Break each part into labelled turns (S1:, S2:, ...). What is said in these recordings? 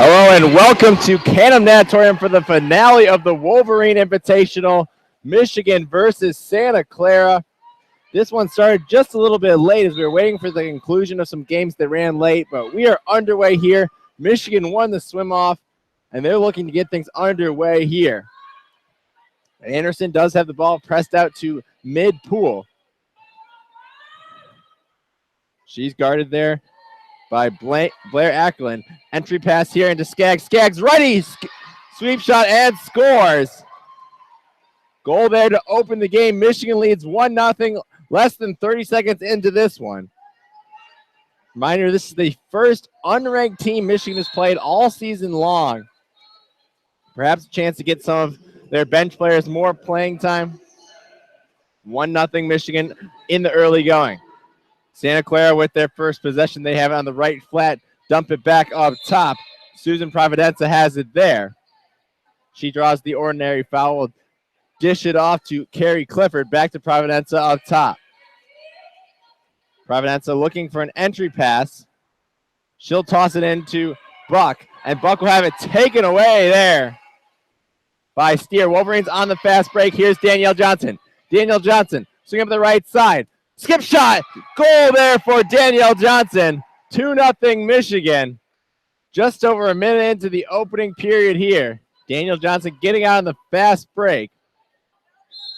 S1: Hello and welcome to Canham Natatorium for the finale of the Wolverine Invitational, Michigan versus Santa Clara. This one started just a little bit late as we were waiting for the conclusion of some games that ran late, but we are underway here. Michigan won the swim-off, and they're looking to get things underway here. Anderson does have the ball pressed out to mid-pool. She's guarded there by Blair Acklin. Entry pass here into Skaggs. Skaggs ready. Sweep shot and scores. Goal there to open the game. Michigan leads 1-0, less than 30 seconds into this one. Reminder, this is the first unranked team Michigan has played all season long. Perhaps a chance to get some of their bench players more playing time. 1-0 Michigan in the early going. Santa Clara with their first possession. They have it on the right flat. Dump it back up top. Susan Providenza has it there. She draws the ordinary foul. Will dish it off to Carrie Clifford. Back to Providenza up top. Providenza looking for an entry pass. She'll toss it into Buck. And Buck will have it taken away there by Steer. Wolverines on the fast break. Here's Danielle Johnson. Danielle Johnson swing up the right side. Skip shot. Goal there for Danielle Johnson. 2-0 Michigan. Just over a minute into the opening period here. Danielle Johnson getting out on the fast break.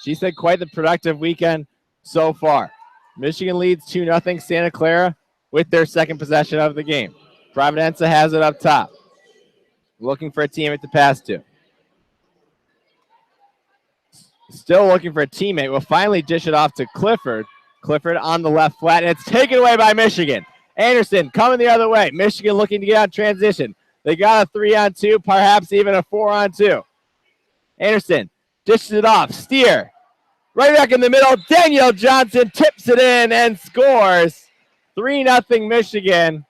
S1: She's had quite the productive weekend so far. Michigan leads 2-0 Santa Clara with their second possession of the game. Providenza has it up top. Looking for a teammate to pass to. Still looking for a teammate. Will finally dish it off to Clifford. Clifford on the left flat, and it's taken away by Michigan. Anderson coming the other way. Michigan looking to get out transition. They got a 3-on-2, perhaps even a 4-on-2. Anderson dishes it off. Steer right back in the middle. Danielle Johnson tips it in and scores. 3-0 Michigan.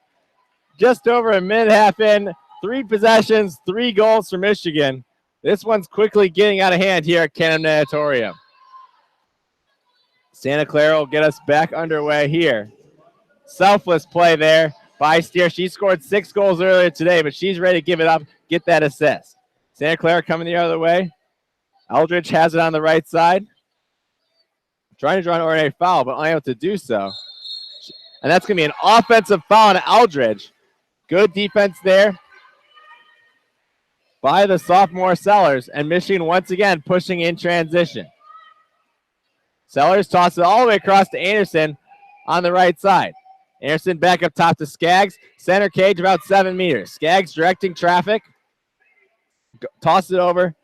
S1: Just over a minute and a half in. 3 possessions, 3 goals for Michigan. This one's quickly getting out of hand here at Canham Natatorium. Santa Clara will get us back underway here. Selfless play there by Steer. She scored 6 goals earlier today, but she's ready to give it up, get that assist. Santa Clara coming the other way. Eldridge has it on the right side. Trying to draw an ordinary foul, but unable to do so. And that's going to be an offensive foul on Eldridge. Good defense there by the sophomore Sellers, and Michigan once again pushing in transition. Sellers tosses it all the way across to Anderson on the right side. Anderson back up top to Skaggs. Center cage about 7 meters. Skaggs directing traffic. Tosses it over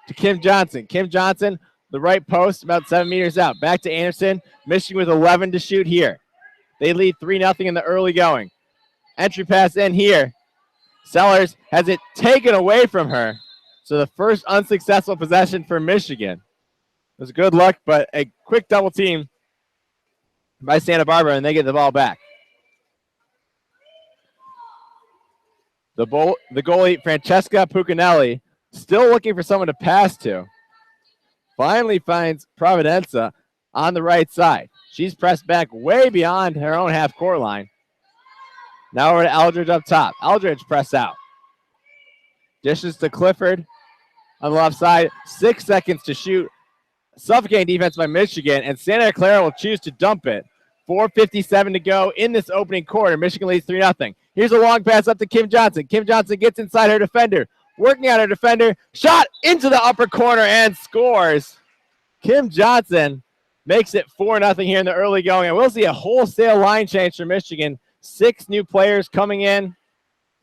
S1: to Kim Johnson. Kim Johnson, the right post, about 7 meters out. Back to Anderson. Michigan with 11 to shoot here. They lead 3-0 in the early going. Entry pass in here. Sellers has it taken away from her. So the first unsuccessful possession for Michigan. It was good luck, but a quick double team by Santa Barbara, and they get the ball back. The goalie, Francesca Puccinelli, still looking for someone to pass to. Finally finds Providenza on the right side. She's pressed back way beyond her own half-court line. Now over to Eldridge up top. Eldridge press out. Dishes to Clifford on the left side. 6 seconds to shoot. Suffocating defense by Michigan, and Santa Clara will choose to dump it. 4:57 to go in this opening quarter. Michigan leads 3-0. Here's a long pass up to Kim Johnson. Kim Johnson gets inside her defender. Working on her defender. Shot into the upper corner and scores. Kim Johnson makes it 4-0 here in the early going. And we'll see a wholesale line change for Michigan. 6 new players coming in.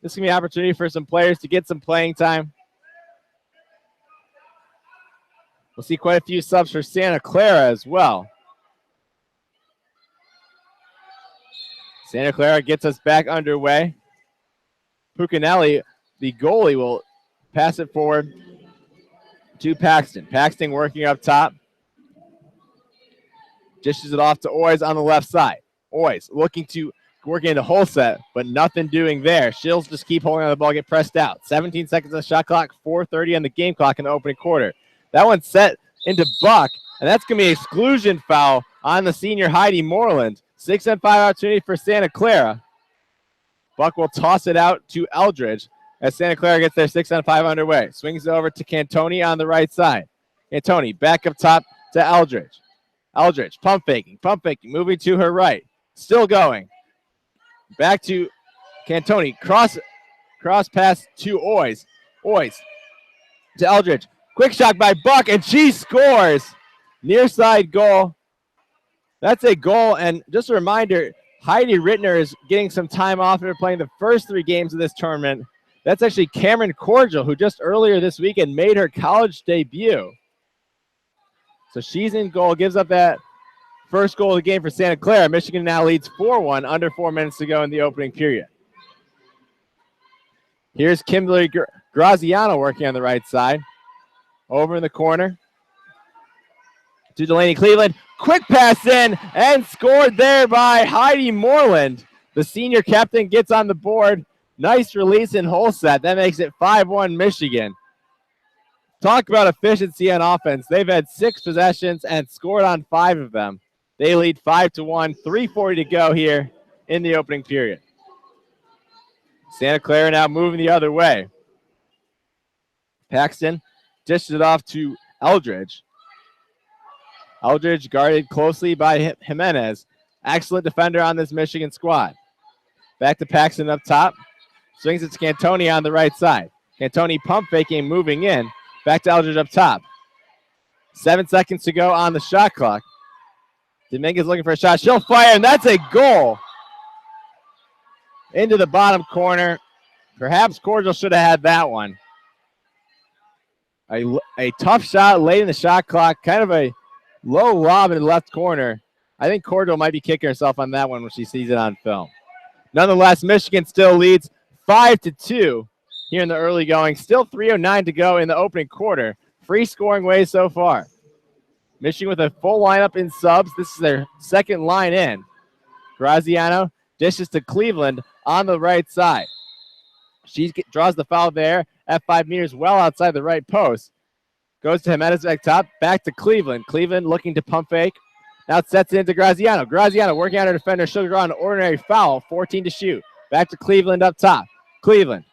S1: This is going to be an opportunity for some players to get some playing time. We'll see quite a few subs for Santa Clara as well. Santa Clara gets us back underway. Puccinelli, the goalie, will pass it forward to Paxton. Paxton working up top. Dishes it off to Oys on the left side. Oys looking to work into whole set, but nothing doing there. She'll just keep holding on the ball, get pressed out. 17 seconds on the shot clock, 4:30 on the game clock in the opening quarter. That one's set into Buck, and that's going to be an exclusion foul on the senior Heidi Moreland. 6-on-5 opportunity for Santa Clara. Buck will toss it out to Eldridge, as Santa Clara gets their 6-on-5 underway. Swings it over to Cantoni on the right side. Cantoni back up top to Eldridge. Eldridge pump faking, moving to her right. Still going. Back to Cantoni. Cross pass to Oys. Oys to Eldridge. Quick shot by Buck, and she scores. Near side goal. That's a goal, and just a reminder, Heidi Rittner is getting some time off after playing the first 3 games of this tournament. That's actually Cameron Cordial, who just earlier this weekend made her college debut. So she's in goal, gives up that first goal of the game for Santa Clara. Michigan now leads 4-1, under 4 minutes to go in the opening period. Here's Kimberly Graziano working on the right side. Over in the corner to Delaney Cleveland. Quick pass in and scored there by Heidi Moreland. The senior captain gets on the board. Nice release in Holset. That makes it 5-1 Michigan. Talk about efficiency on offense. They've had 6 possessions and scored on 5 of them. They lead 5-1, 3:40 to go here in the opening period. Santa Clara now moving the other way. Paxton dished it off to Eldridge. Eldridge guarded closely by Jimenez. Excellent defender on this Michigan squad. Back to Paxton up top. Swings it to Cantoni on the right side. Cantoni pump faking, moving in. Back to Eldridge up top. 7 seconds to go on the shot clock. Dominguez looking for a shot. She'll fire, and that's a goal. Into the bottom corner. Perhaps Cordial should have had that one. A tough shot late in the shot clock. Kind of a low lob in the left corner. I think Cordial might be kicking herself on that one when she sees it on film. Nonetheless, Michigan still leads 5-2 here in the early going. Still 3:09 to go in the opening quarter. Free scoring way so far. Michigan with a full lineup in subs. This is their second line in. Graziano dishes to Cleveland on the right side. She draws the foul there at 5 meters, well outside the right post. Goes to Jimenez back top, back to Cleveland. Cleveland looking to pump fake. Now it sets it into Graziano. Graziano working on her defender. She'll draw an ordinary foul, 14 to shoot. Back to Cleveland up top. Cleveland.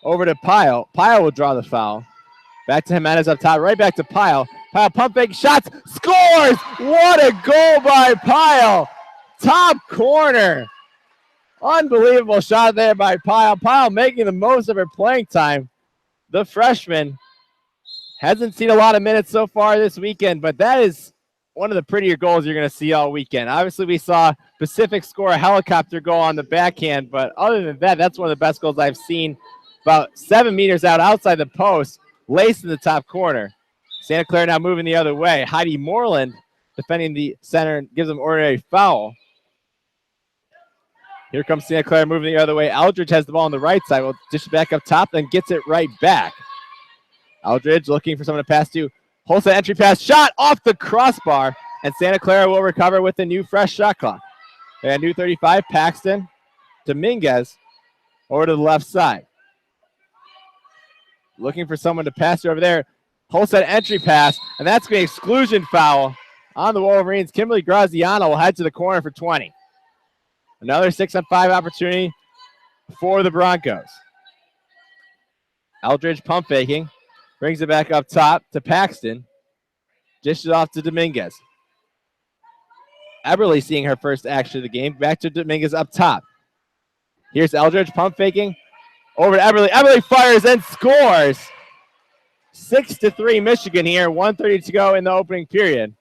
S1: Over to Pyle. Pyle will draw the foul. Back to Jimenez up top. Right back to Pyle. Pyle pump fake shots. Scores! What a goal by Pyle. Top corner. Unbelievable shot there by Pyle. Pyle making the most of her playing time. The freshman hasn't seen a lot of minutes so far this weekend, but that is one of the prettier goals you're going to see all weekend. Obviously, we saw Pacific score a helicopter goal on the backhand, but other than that, that's one of the best goals I've seen. About 7 meters out outside the post, laced in the top corner. Santa Clara now moving the other way. Heidi Moreland defending the center, gives them ordinary foul. Here comes Santa Clara moving the other way. Eldridge has the ball on the right side. Will dish it back up top, then gets it right back. Eldridge looking for someone to pass to. Holds the entry pass. Shot off the crossbar. And Santa Clara will recover with a new fresh shot clock. And new 35, Paxton. Dominguez over to the left side. Looking for someone to pass over there. Holds that entry pass. And that's going to be an exclusion foul on the Wolverines. Kimberly Graziano will head to the corner for 20. Another 6-on-5 opportunity for the Broncos. Eldridge pump faking. Brings it back up top to Paxton. Dishes off to Dominguez. Eberly seeing her first action of the game. Back to Dominguez up top. Here's Eldridge pump faking. Over to Eberly. Eberly fires and scores. 6-3 Michigan here. 1:30 to go in the opening period.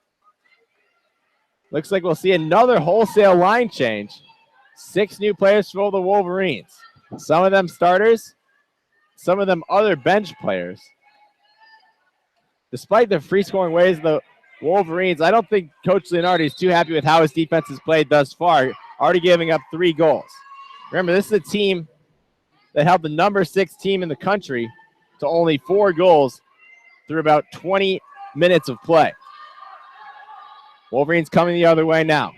S1: Looks like we'll see another wholesale line change. 6 new players for the Wolverines. Some of them starters, some of them other bench players. Despite the free scoring ways of the Wolverines, I don't think Coach Leonardi is too happy with how his defense has played thus far, already giving up 3 goals. Remember, this is a team that held the number 6 team in the country to only 4 goals through about 20 minutes of play. Wolverines coming the other way now.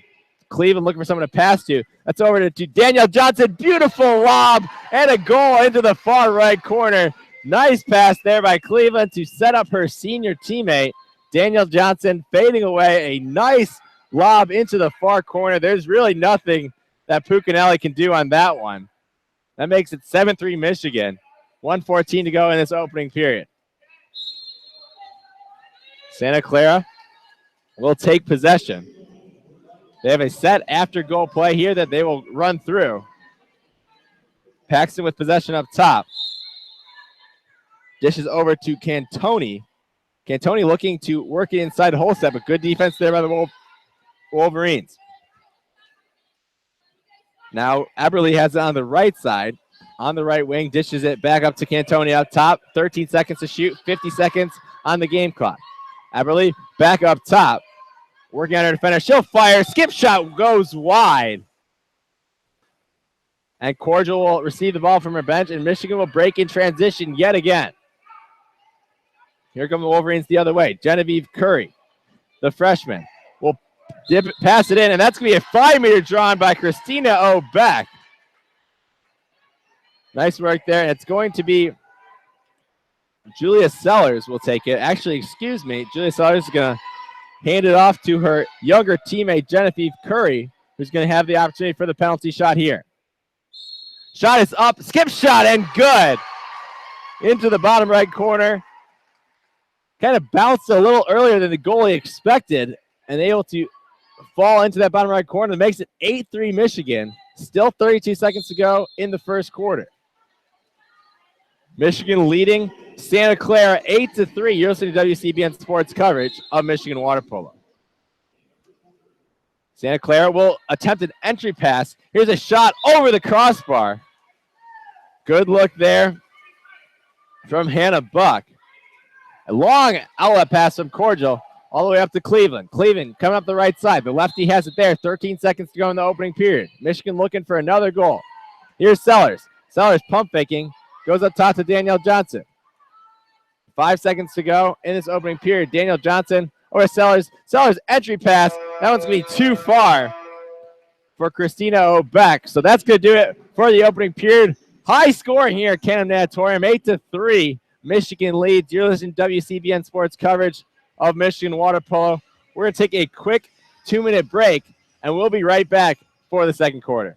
S1: Cleveland looking for someone to pass to. That's over to Danielle Johnson. Beautiful lob and a goal into the far right corner. Nice pass there by Cleveland to set up her senior teammate. Danielle Johnson fading away. A nice lob into the far corner. There's really nothing that Puccinelli can do on that one. That makes it 7-3 Michigan. 1:14 to go in this opening period. Santa Clara will take possession. They have a set after goal play here that they will run through. Paxton with possession up top. Dishes over to Cantoni. Cantoni looking to work it inside the hole set, but good defense there by the Wolverines. Now Eberly has it on the right side, on the right wing, dishes it back up to Cantoni up top. 13 seconds to shoot, 50 seconds on the game clock. Eberly back up top, working on her defender. She'll fire, skip shot goes wide. And Cordial will receive the ball from her bench, and Michigan will break in transition yet again. Here come the Wolverines the other way. Genevieve Curry, the freshman, will pass it in, and that's going to be a 5-meter drawn by Christina O'Beck. Nice work there. It's going to be Julia Sellers will take it. Actually, excuse me, Julia Sellers is going to hand it off to her younger teammate, Genevieve Curry, who's going to have the opportunity for the penalty shot here. Shot is up, skip shot, and good. Into the bottom right corner. Kind of bounced a little earlier than the goalie expected, and able to fall into that bottom right corner. That makes it 8-3 Michigan. Still 32 seconds to go in the first quarter. Michigan leading Santa Clara 8-3. You're listening to WCBN Sports coverage of Michigan water polo. Santa Clara will attempt an entry pass. Here's a shot over the crossbar. Good look there from Hannah Buck. A long outlet pass from Cordial all the way up to Cleveland. Cleveland coming up the right side. The lefty has it there. 13 seconds to go in the opening period. Michigan looking for another goal. Here's Sellers. Sellers pump faking. Goes up top to Danielle Johnson. 5 seconds to go in this opening period. Danielle Johnson over Sellers. Sellers entry pass. That one's going to be too far for Christina O'Beck. So that's going to do it for the opening period. High scoring here at Canham Natatorium. 8-3. Michigan leads. You're listening to WCBN Sports coverage of Michigan water polo. We're going to take a quick 2-minute break, and we'll be right back for the second quarter.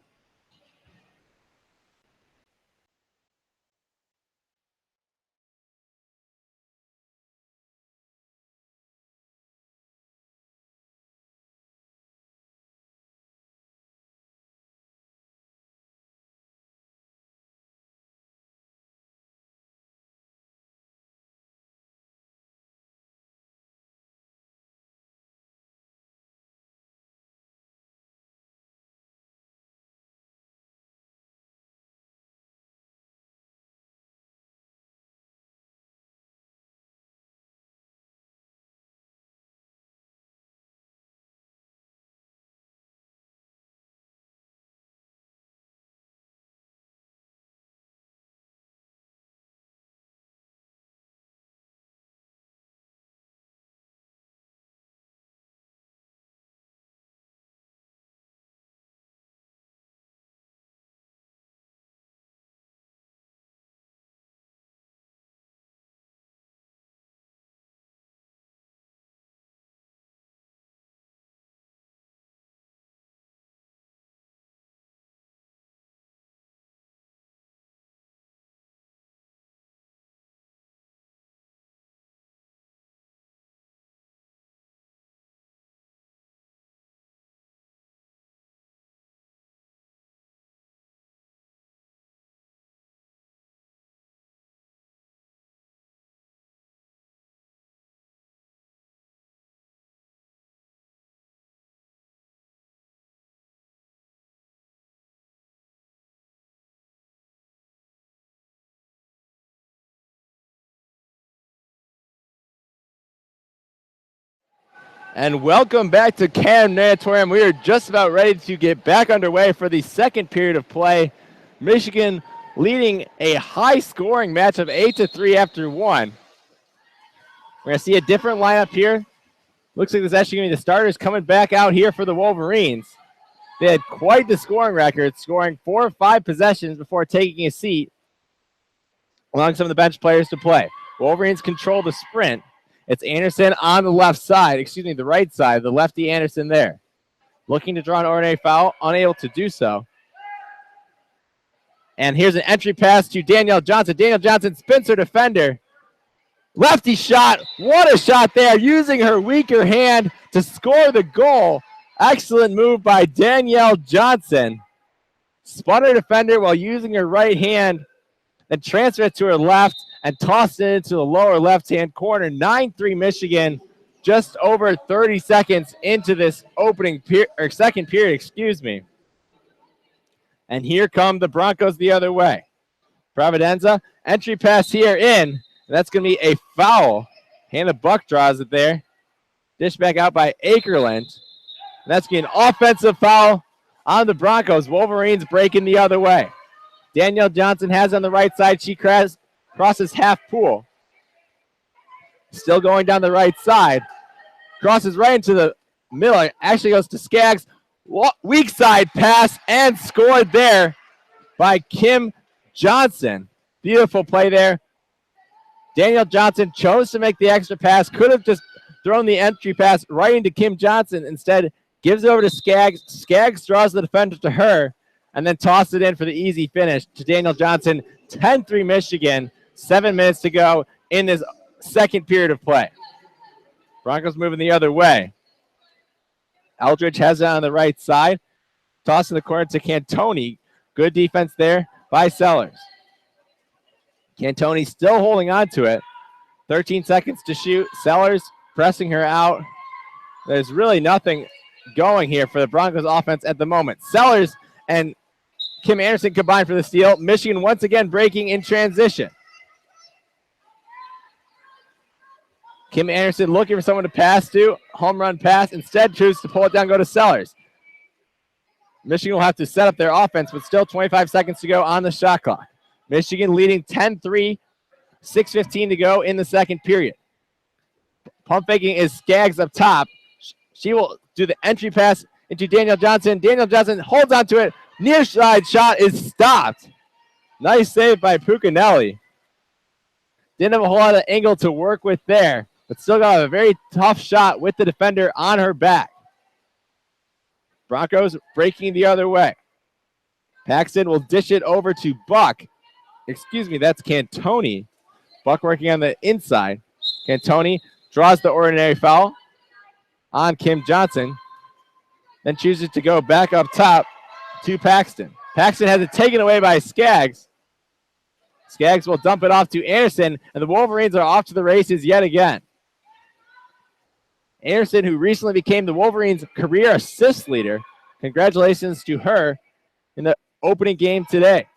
S1: And welcome back to Canham Natatorium. We are just about ready to get back underway for the second period of play. Michigan leading a high-scoring match of 8-3 after one. We're going to see a different lineup here. Looks like this is actually going to be the starters coming back out here for the Wolverines. They had quite the scoring record, scoring 4 or 5 possessions before taking a seat, allowing some of the bench players to play. Wolverines control the sprint. It's Anderson on the left side, the right side, the lefty Anderson there. Looking to draw an ordinary foul, unable to do so. And here's an entry pass to Danielle Johnson. Danielle Johnson spins her defender. Lefty shot. What a shot there, using her weaker hand to score the goal. Excellent move by Danielle Johnson. Spun her defender while using her right hand, then transferred it to her left and tossed it into the lower left-hand corner. 9-3 Michigan, just over 30 seconds into this second period, excuse me. And here come the Broncos the other way. Providenza, entry pass here in. That's going to be a foul. Hannah Buck draws it there. Dish back out by Akerland. That's going to be an offensive foul on the Broncos. Wolverines breaking the other way. Danielle Johnson has on the right side. She crosses half pool. Still going down the right side. Crosses right into the middle. Actually goes to Skaggs. Weak side pass and scored there by Kim Johnson. Beautiful play there. Danielle Johnson chose to make the extra pass. Could have just thrown the entry pass right into Kim Johnson. Instead, gives it over to Skaggs. Skaggs draws the defender to her and then tosses it in for the easy finish to Danielle Johnson. 10-3 Michigan. 7 minutes to go in this second period of play. Broncos moving the other way. Eldridge has it on the right side. Toss in the corner to Cantoni. Good defense there by Sellers. Cantoni still holding on to it. 13 seconds to shoot. Sellers pressing her out. There's really nothing going here for the Broncos offense at the moment. Sellers and Kim Anderson combined for the steal. Michigan once again breaking in transition. Kim Anderson looking for someone to pass to. Home run pass. Instead chooses to pull it down, go to Sellers. Michigan will have to set up their offense, but still 25 seconds to go on the shot clock. Michigan leading 10-3, 6:15 to go in the second period. Pump faking is Skaggs up top. She will do the entry pass into Danielle Johnson. Danielle Johnson holds on to it. Near side shot is stopped. Nice save by Puccinelli. Didn't have a whole lot of angle to work with there, but still got a very tough shot with the defender on her back. Broncos breaking the other way. Paxton will dish it over to Buck. Excuse me, that's Cantoni. Buck working on the inside. Cantoni draws the ordinary foul on Kim Johnson. Then chooses to go back up top to Paxton. Paxton has it taken away by Skaggs. Skaggs will dump it off to Anderson, and the Wolverines are off to the races yet again. Anderson, who recently became the Wolverines' career assist leader. Congratulations to her in the opening game today.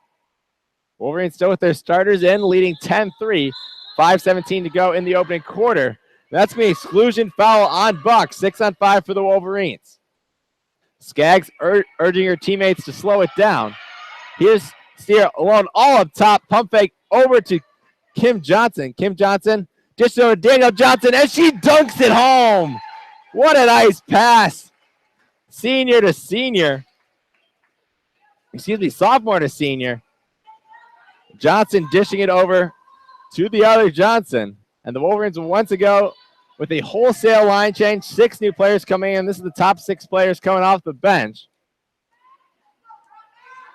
S1: Wolverines still with their starters in, leading 10-3. 5:17 to go in the opening quarter. That's going to be exclusion foul on Buck. 6-on-5 for the Wolverines. Skaggs urging her teammates to slow it down. Here's Steer alone all up top. Pump fake over to Kim Johnson. Kim Johnson dishes over to Danielle Johnson, and she dunks it home. What a nice pass. Senior to senior. Excuse me, sophomore to senior. Johnson dishing it over to the other Johnson. And the Wolverines will once ago with a wholesale line change. 6 new players coming in. This is the top 6 players coming off the bench.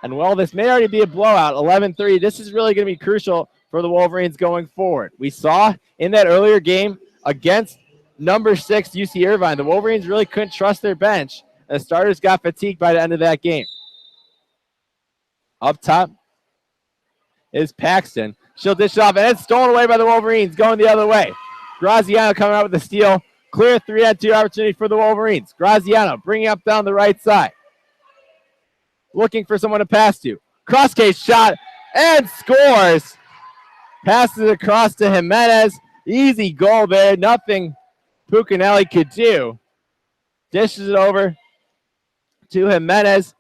S1: And while this may already be a blowout, 11-3, this is really going to be crucial for the Wolverines going forward. We saw in that earlier game against number 6 UC Irvine, the Wolverines really couldn't trust their bench. And the starters got fatigued by the end of that game. Up top is Paxton. She'll dish it off, and it's stolen away by the Wolverines, going the other way. Graziano coming out with the steal. Clear 3-on-2 opportunity for the Wolverines. Graziano bringing up down the right side. Looking for someone to pass to. Cross case shot and scores. Passes across to Jimenez. Easy goal there. Nothing Puccinelli could do. Dishes it over to Jimenez,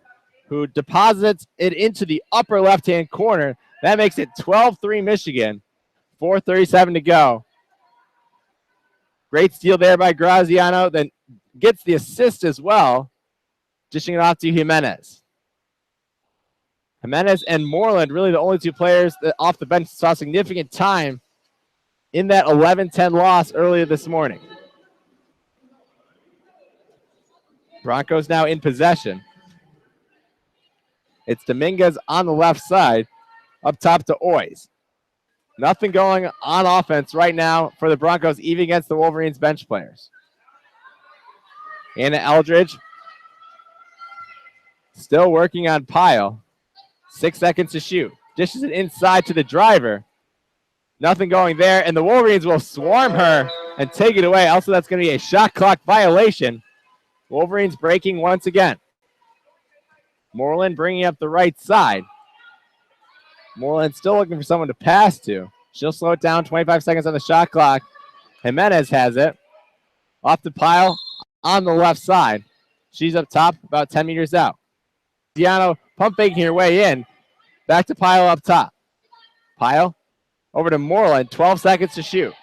S1: who deposits it into the upper left-hand corner. That makes it 12-3 Michigan. 4:37 to go. Great steal there by Graziano. Then gets the assist as well. Dishing it off to Jimenez. Jimenez and Moreland, really the only 2 players that off the bench saw significant time in that 11-10 loss earlier this morning. Broncos now in possession. It's Dominguez on the left side. Up top to Oys. Nothing going on offense right now for the Broncos, even against the Wolverines bench players. Anna Eldridge still working on Pyle. 6 seconds to shoot. Dishes it inside to the driver. Nothing going there, and the Wolverines will swarm her and take it away. Also, that's going to be a shot clock violation. Wolverines breaking once again. Moreland bringing up the right side. Moreland still looking for someone to pass to. She'll slow it down. 25 seconds on the shot clock. Jimenez has it. Off the Pyle on the left side. She's up top, about 10 meters out. Diano pump faking her way in. Back to Pyle up top. Pyle over to Moreland. 12 seconds to shoot.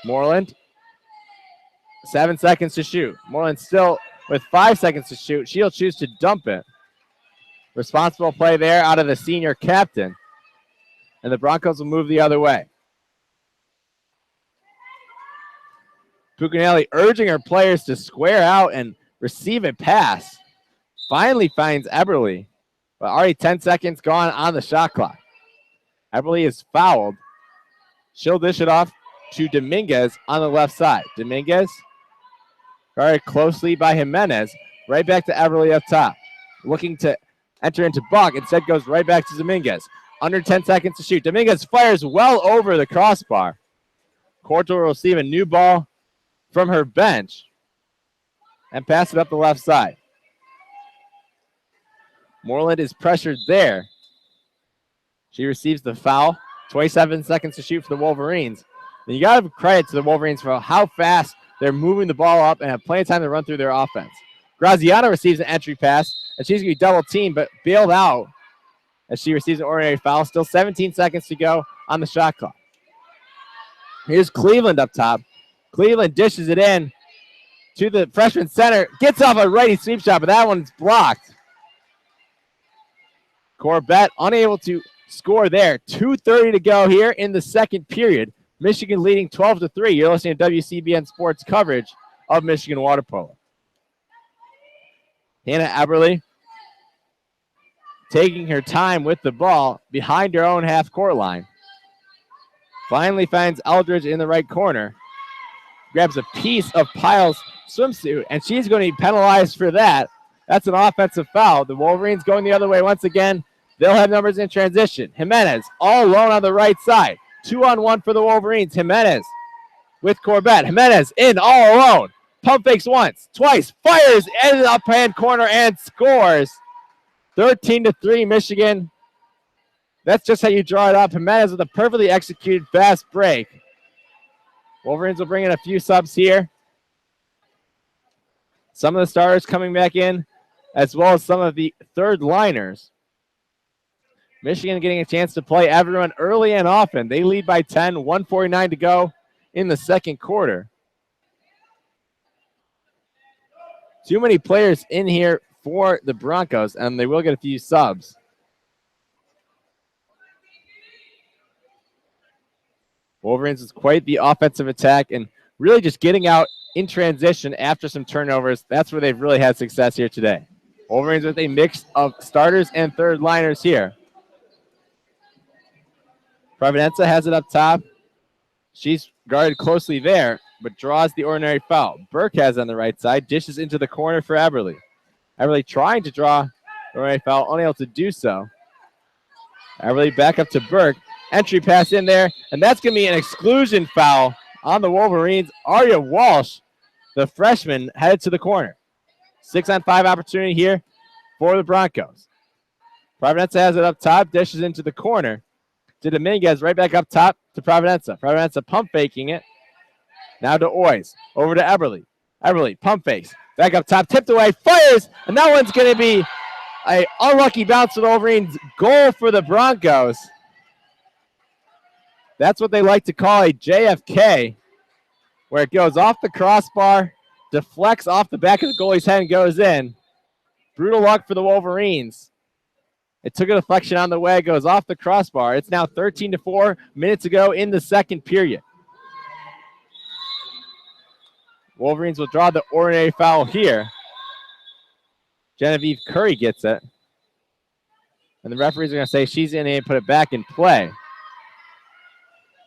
S1: Moreland. 7 seconds to shoot. Moreland still with 5 seconds to shoot. She'll choose to dump it. Responsible play there out of the senior captain. And the Broncos will move the other way. Puccinelli urging her players to square out and receive a pass. Finally finds Eberly, but already 10 seconds gone on the shot clock. Eberly is fouled. She'll dish it off to Dominguez on the left side. Dominguez guarded closely by Jimenez. Right back to Eberly up top. Looking to enter into Buck. Instead goes right back to Dominguez. Under 10 seconds to shoot. Dominguez fires well over the crossbar. Corto will receive a new ball from her bench and pass it up the left side. Moreland is pressured there. She receives the foul. 27 seconds to shoot for the Wolverines. And you got to give credit to the Wolverines for how fast they're moving the ball up and have plenty of time to run through their offense. Graziano receives an entry pass, and she's going to be double teamed, but bailed out as she receives an ordinary foul. Still 17 seconds to go on the shot clock. Here's Cleveland up top. Cleveland dishes it in to the freshman center. Gets off a righty sweep shot, but that one's blocked. Corbett unable to score there. 2:30 to go here in the second period. Michigan leading 12-3. You're listening to WCBN Sports coverage of Michigan water polo. Hannah Eberly taking her time with the ball behind her own half-court line. Finally finds Eldridge in the right corner. Grabs a piece of Pyle's swimsuit, and she's going to be penalized for that. That's an offensive foul. The Wolverines going the other way once again. They'll have numbers in transition. Jimenez all alone on the right side. 2-on-1 for the Wolverines. Jimenez with Corbett. Jimenez in all alone. Pump fakes once, twice, fires in the up-hand corner and scores. 13-3 Michigan. That's just how you draw it up. Jimenez with a perfectly executed fast break. Wolverines will bring in a few subs here. Some of the starters coming back in, as well as some of the third liners. Michigan getting a chance to play everyone early and often. They lead by 10, 1:49 to go in the second quarter. Too many players in here for the Broncos, and they will get a few subs. Wolverines is quite the offensive attack and really just getting out in transition after some turnovers. That's where they've really had success here today. Wolverines with a mix of starters and third liners here. Providenza has it up top. She's guarded closely there, but draws the ordinary foul. Burke has it on the right side, dishes into the corner for Eberly. Eberly trying to draw the ordinary foul, unable to do so. Eberly back up to Burke. Entry pass in there, and that's going to be an exclusion foul on the Wolverines. Arya Walsh, the freshman, headed to the corner. 6-on-5 opportunity here for the Broncos. Providenza has it up top, dishes into the corner to Dominguez, right back up top to Providenza. Providenza pump faking it. Now to Oys, over to Eberly. Eberly pump fakes, back up top, tipped away, fires, and that one's going to be an unlucky bounce for the Wolverines. Goal for the Broncos. That's what they like to call a JFK, where it goes off the crossbar, deflects off the back of the goalie's head and goes in. Brutal luck for the Wolverines. It took a deflection on the way, goes off the crossbar. It's now 13-4 minutes ago in the second period. Wolverines will draw the ordinary foul here. Genevieve Curry gets it. And the referees are going to say she's in and put it back in play.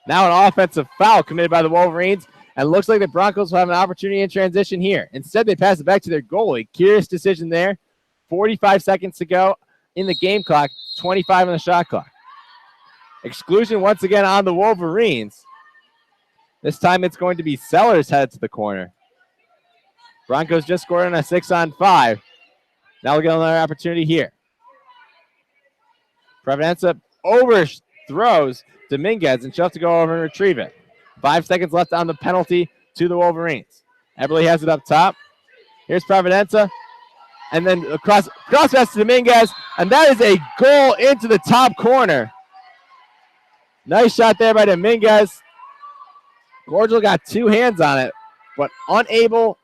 S1: Now an offensive foul committed by the Wolverines. And looks like the Broncos will have an opportunity in transition here. Instead, they pass it back to their goalie. Curious decision there. 45 seconds to go in the game clock, 25 on the shot clock. Exclusion once again on the Wolverines. This time it's going to be Sellers headed to the corner. Broncos just scored on a 6-on-5. Now we'll get another opportunity here. Providencia overthrows Dominguez, and she'll have to go over and retrieve it. 5 seconds left on the penalty to the Wolverines. Eberle has it up top. Here's Providencia. And then cross pass to Dominguez. And that is a goal into the top corner. Nice shot there by Dominguez. Gorgel got 2 hands on it, but unable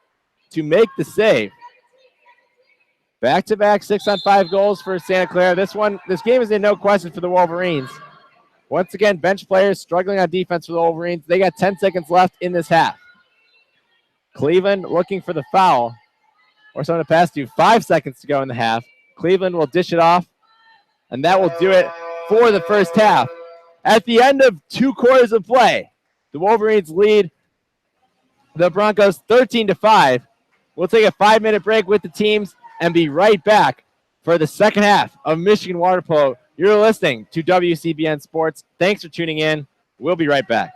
S1: to make the save. Back-to-back 6-on-5 goals for Santa Clara. This game is in no question for the Wolverines. Once again, bench players struggling on defense for the Wolverines. They got 10 seconds left in this half. Cleveland looking for the foul, or someone to pass to. 5 seconds to go in the half. Cleveland will dish it off, and that will do it for the first half. At the end of 2 quarters of play, the Wolverines lead the Broncos 13-5. We'll take a 5-minute break with the teams and be right back for the second half of Michigan Water Polo. You're listening to WCBN Sports. Thanks for tuning in. We'll be right back.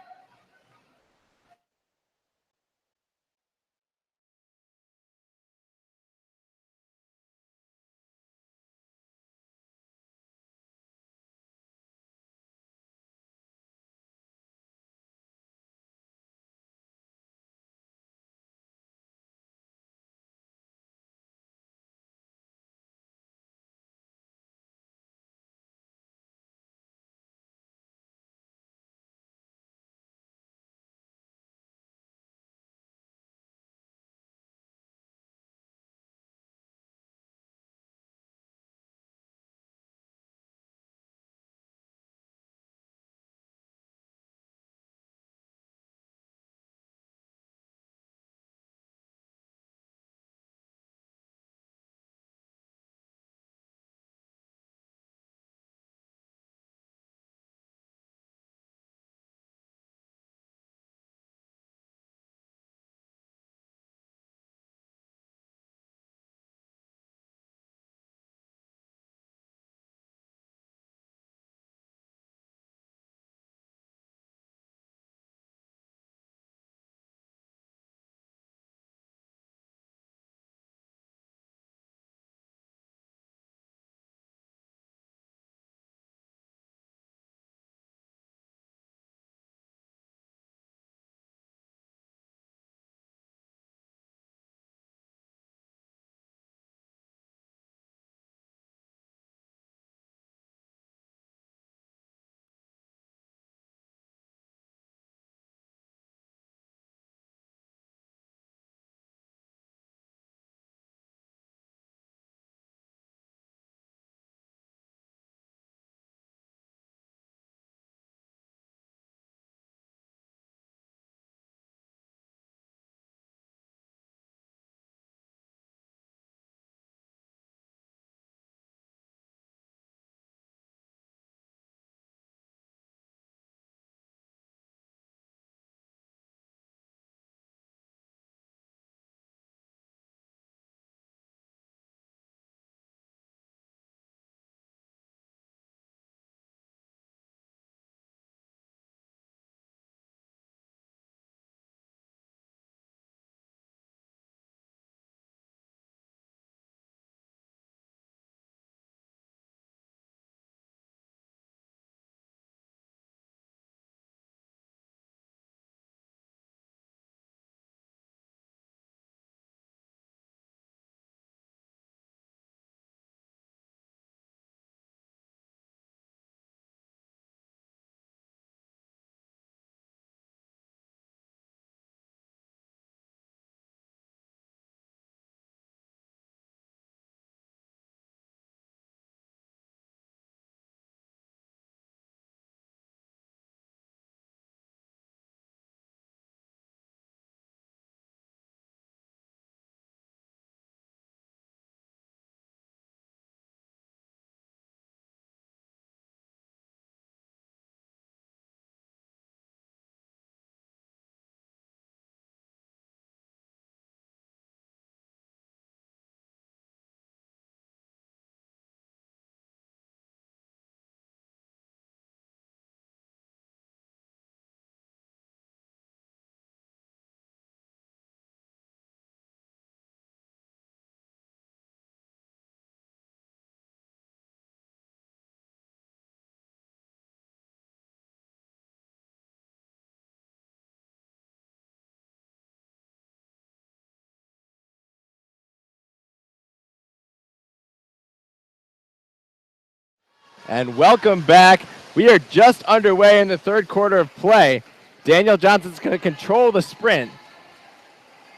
S1: And welcome back. We are just underway in the third quarter of play. Daniel Johnson's going to control the sprint.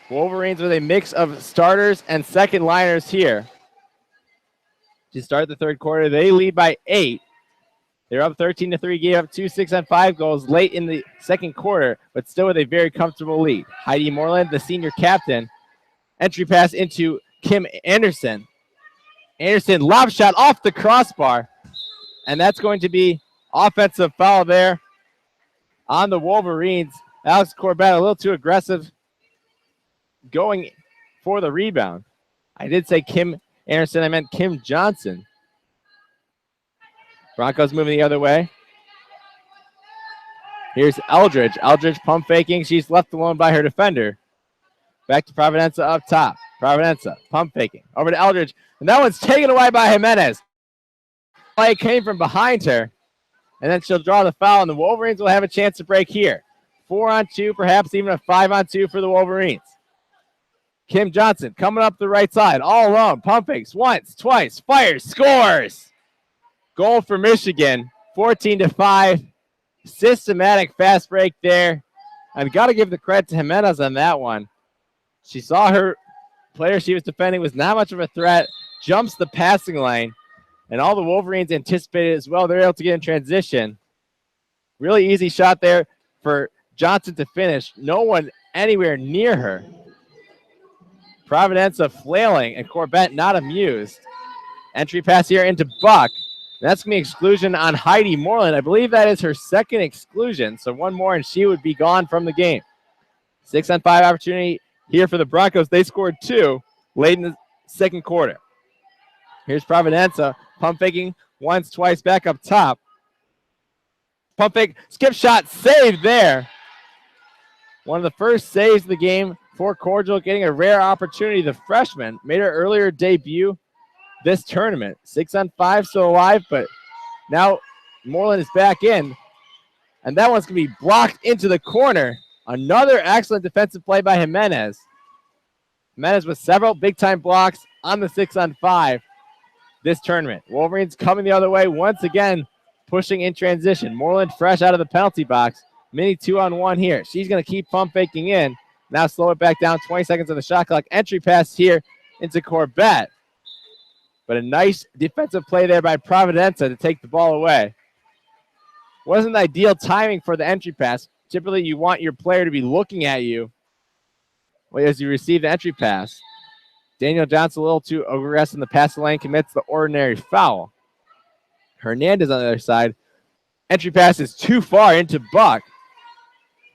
S1: Wolverines with a mix of starters and second liners here. To start the third quarter, they lead by 8. They're up 13-3, gave up 2 6-on-5 goals late in the second quarter, but still with a very comfortable lead. Heidi Moreland, the senior captain. Entry pass into Kim Anderson. Anderson, lob shot off the crossbar. And that's going to be offensive foul there on the Wolverines. Alex Corbett a little too aggressive going for the rebound. I did say Kim Anderson, I meant Kim Johnson. Broncos moving the other way. Here's Eldridge. Eldridge pump faking. She's left alone by her defender. Back to Providenza up top. Providenza pump faking. Over to Eldridge. And that one's taken away by Jimenez. Play came from behind her. And then she'll draw the foul, and the Wolverines will have a chance to break here. 4-on-2, perhaps even a 5-on-2 for the Wolverines. Kim Johnson coming up the right side, all alone. Pump fakes once, twice, fires, scores. Goal for Michigan, 14-5. Systematic fast break there. I've got to give the credit to Jimenez on that one. She saw her player she was defending was not much of a threat, jumps the passing lane, and all the Wolverines anticipated as well. They're able to get in transition. Really easy shot there for Johnson to finish. No one anywhere near her. Providenza flailing, and Corbett not amused. Entry pass here into Buck. That's going to be exclusion on Heidi Moreland. I believe that is her second exclusion, so one more and she would be gone from the game. 6-on-5 opportunity here for the Broncos. They scored 2 late in the second quarter. Here's Providenza pump faking once, twice, back up top. Pump fake, skip shot, saved there. One of the first saves of the game for Cordial, getting a rare opportunity. The freshman made her earlier debut this tournament. 6-on-5 still alive, but now Moreland is back in. And that one's going to be blocked into the corner. Another excellent defensive play by Jimenez. Jimenez with several big-time blocks on the 6-on-5 this tournament. Wolverines coming the other way once again, pushing in transition. Moreland fresh out of the penalty box. Mini 2-on-1 here. She's going to keep pump faking in. Now slow it back down. 20 seconds on the shot clock. Entry pass here into Corbett. But a nice defensive play there by Providenza to take the ball away. Wasn't ideal timing for the entry pass. Typically, you want your player to be looking at you as you receive the entry pass. Daniel Johnson a little too aggressive in the passing lane, commits the ordinary foul. Hernandez on the other side. Entry pass is too far into Buck.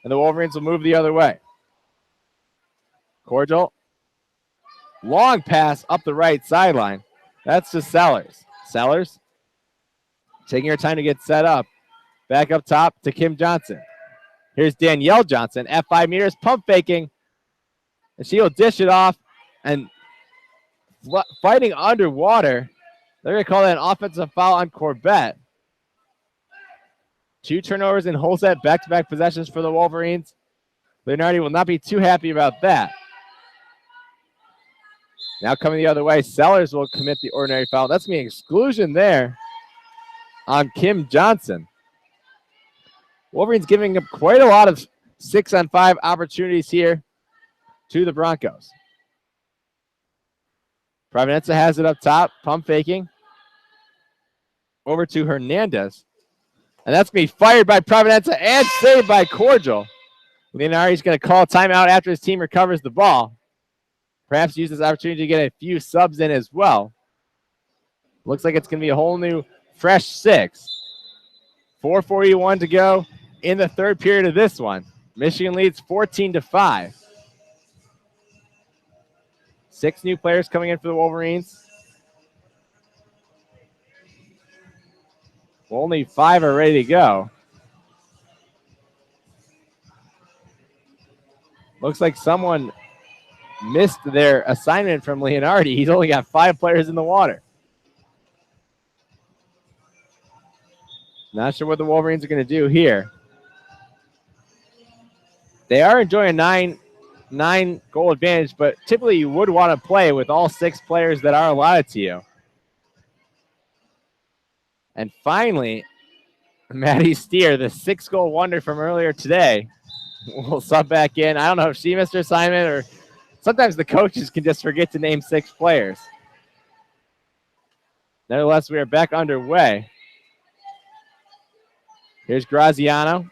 S1: And the Wolverines will move the other way. Cordial. Long pass up the right sideline. That's to Sellers. Sellers taking her time to get set up. Back up top to Kim Johnson. Here's Danielle Johnson at 5 meters, pump faking. And she'll dish it off and fighting underwater. They're going to call that an offensive foul on Corbett. 2 turnovers in whole set, back-to-back possessions for the Wolverines. Leonardi will not be too happy about that. Now coming the other way, Sellers will commit the ordinary foul. That's going to be an exclusion there on Kim Johnson. Wolverines giving up quite a lot of 6-on-5 opportunities here to the Broncos. Providenza has it up top, pump faking. Over to Hernandez. And that's going to be fired by Providenza and saved by Cordial. Leonardi's going to call timeout after his team recovers the ball. Perhaps use this opportunity to get a few subs in as well. Looks like it's going to be a whole new fresh 6. 4:41 to go in the third period of this one. Michigan leads 14-5. 6 new players coming in for the Wolverines. Only 5 are ready to go. Looks like someone missed their assignment from Leonardi. He's only got 5 players in the water. Not sure what the Wolverines are going to do here. They are enjoying a 9 goal advantage, but typically you would want to play with all 6 players that are allotted to you. And finally, Maddie Steer, the 6-goal wonder from earlier today, will sub back in. I don't know if she missed her assignment or sometimes the coaches can just forget to name 6 players. Nevertheless, we are back underway. Here's Graziano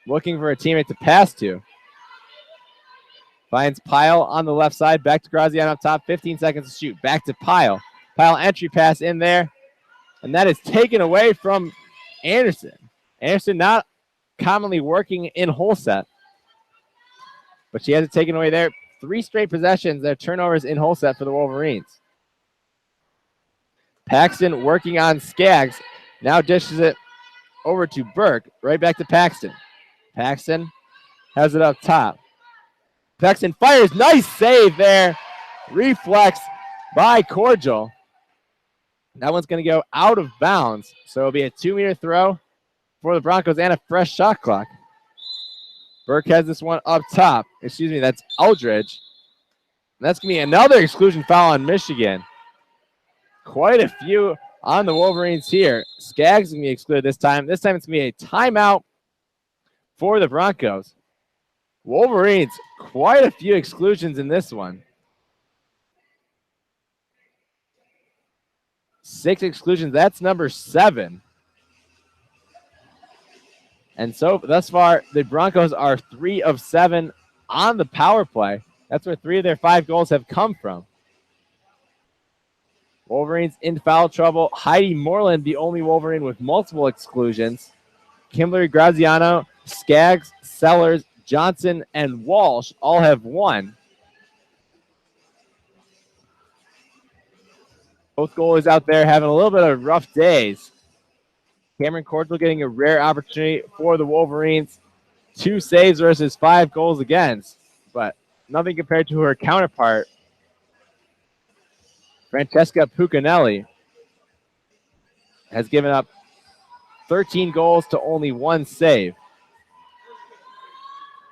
S1: looking for a teammate to pass to. Finds Pyle on the left side. Back to Graziano up top. 15 seconds to shoot. Back to Pyle. Pyle entry pass in there. And that is taken away from Anderson. Anderson not commonly working in hole set. But she has it taken away there. 3 straight possessions. Their turnovers in hole set for the Wolverines. Paxton working on Skaggs. Now dishes it over to Burke. Right back to Paxton. Paxton has it up top. Paxton fires. Nice save there. Reflex by Cordial. That one's going to go out of bounds. So it'll be a 2-meter throw for the Broncos and a fresh shot clock. Burke has this one up top. Excuse me, that's Eldridge. That's going to be another exclusion foul on Michigan. Quite a few on the Wolverines here. Skaggs is going to be excluded this time. This time it's going to be a timeout for the Broncos. Wolverines, quite a few exclusions in this one. 6 exclusions. That's number 7. And so thus far, the Broncos are 3 of 7 on the power play. That's where 3 of their 5 goals have come from. Wolverines in foul trouble. Heidi Moreland, the only Wolverine with multiple exclusions. Kimberly Graziano, Skaggs, Sellers, Johnson, and Walsh all have 1. Both goalies out there having a little bit of rough days. Cameron Cordial getting a rare opportunity for the Wolverines. 2 saves versus 5 goals against, but nothing compared to her counterpart, Francesca Puccinelli, has given up 13 goals to only 1 save.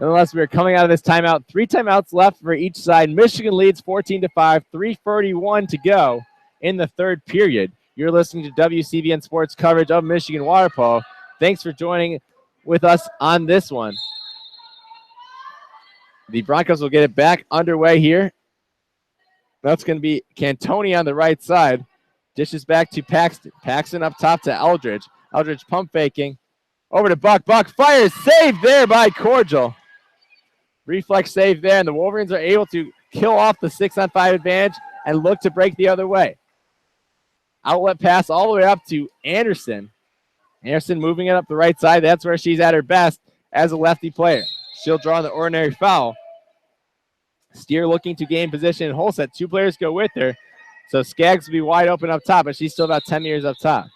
S1: Nonetheless, we are coming out of this timeout. 3 timeouts left for each side. Michigan leads 14-5, 3:31 to go in the 3rd period. You're listening to WCBN Sports coverage of Michigan water polo. Thanks for joining with us on this one. The Broncos will get it back underway here. That's going to be Cantoni on the right side. Dishes back to Paxton. Paxton up top to Eldridge. Eldridge pump faking. Over to Buck. Buck fires. Saved there by Cordial. Reflex save there, and the Wolverines are able to kill off the 6-on-5 advantage and look to break the other way. Outlet pass all the way up to Anderson. Anderson moving it up the right side. That's where she's at her best as a lefty player. She'll draw the ordinary foul. Steer looking to gain position in hole set. 2 players go with her. So Skaggs will be wide open up top, but she's still about 10 meters up top.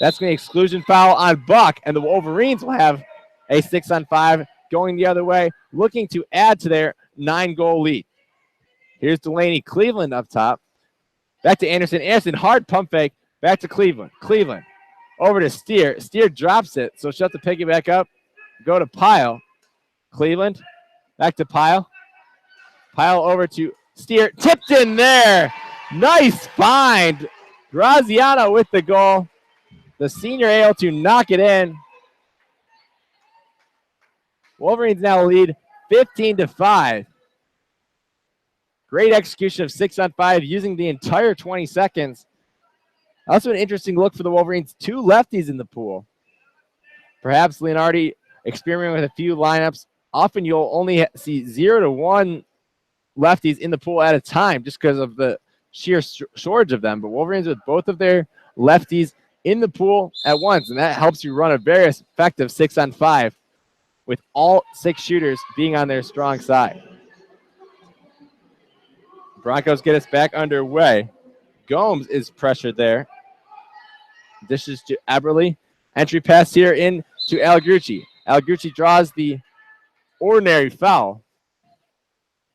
S1: That's going to be exclusion foul on Buck, and the Wolverines will have a 6-on-5 going the other way, looking to add to their 9-goal lead. Here's Delaney Cleveland up top. Back to Anderson. Anderson, hard pump fake. Back to Cleveland. Cleveland over to Steer. Steer drops it, so she'll have to pick it back up. Go to Pyle. Cleveland. Back to Pyle. Pyle over to Steer. Tipped in there. Nice find. Graziano with the goal. The senior able to knock it in. Wolverines now lead 15-5. Great execution of 6-on-5 using the entire 20 seconds. Also an interesting look for the Wolverines. 2 lefties in the pool. Perhaps Leonardi experimenting with a few lineups. Often you'll only see 0 to 1 lefties in the pool at a time just because of the sheer shortage of them. But Wolverines with both of their lefties in the pool at once, and that helps you run a very effective 6-on-5 with all 6 shooters being on their strong side. Broncos get us back underway. Gomes is pressured there. Dishes to Eberle. Entry pass here in to Alagrucci. Alagrucci draws the ordinary foul.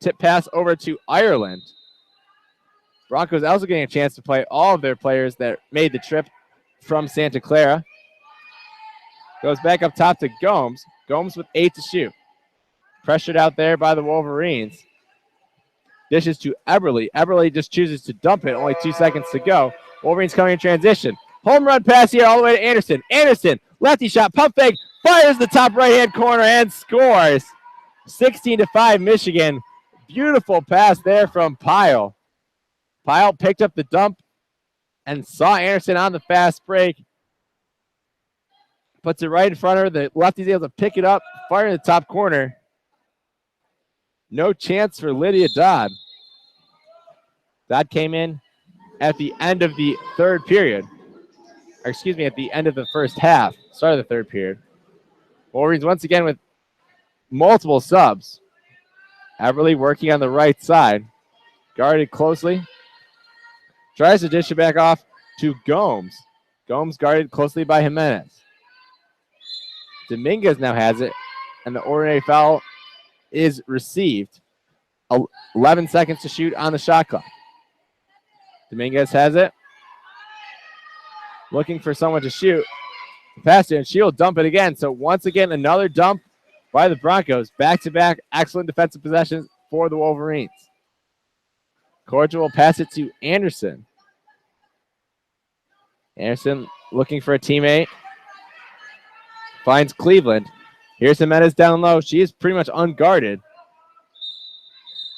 S1: Tip pass over to Ireland. Broncos also getting a chance to play all of their players that made the trip from Santa Clara. Goes back up top to Gomes. Gomes with 8 to shoot. Pressured out there by the Wolverines. Dishes to Eberle. Eberle just chooses to dump it. Only 2 seconds to go. Wolverines coming in transition. Home run pass here all the way to Anderson. Anderson, lefty shot, pump fake, fires the top right-hand corner and scores. 16-5 Michigan. Beautiful pass there from Pyle. Pyle picked up the dump and saw Anderson on the fast break. Puts it right in front of her. The lefty's able to pick it up, fire in the top corner. No chance for Lydia Dodd. Dodd came in at the end of the third period. Or excuse me, at the end of the first half. Start of the third period. Wolverines once again with multiple subs. Everly working on the right side. Guarded closely. Tries to dish it back off to Gomes. Gomes guarded closely by Jimenez. Dominguez now has it, and the ordinary foul is received. 11 seconds to shoot on the shot clock. Dominguez has it. Looking for someone to shoot. Pass it, and she'll dump it again. So once again, another dump by the Broncos. Back-to-back excellent defensive possessions for the Wolverines. Cordial will pass it to Anderson. Anderson looking for a teammate. Finds Cleveland. Here's Jimenez down low. She is pretty much unguarded.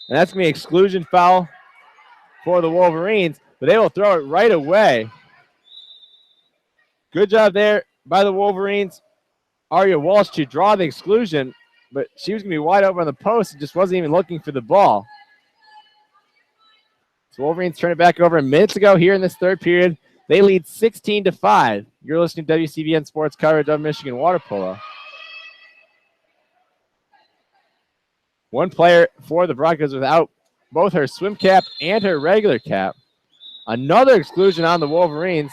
S1: And that's going to be an exclusion foul for the Wolverines, but they will throw it right away. Good job there by the Wolverines. Aria Walsh to draw the exclusion, but she was going to be wide open on the post and just wasn't even looking for the ball. So Wolverines turn it back over minutes ago here in this third period. They lead 16-5. You're listening to WCBN Sports coverage of Michigan water polo. One player for the Broncos without both her swim cap and her regular cap. Another exclusion on the Wolverines.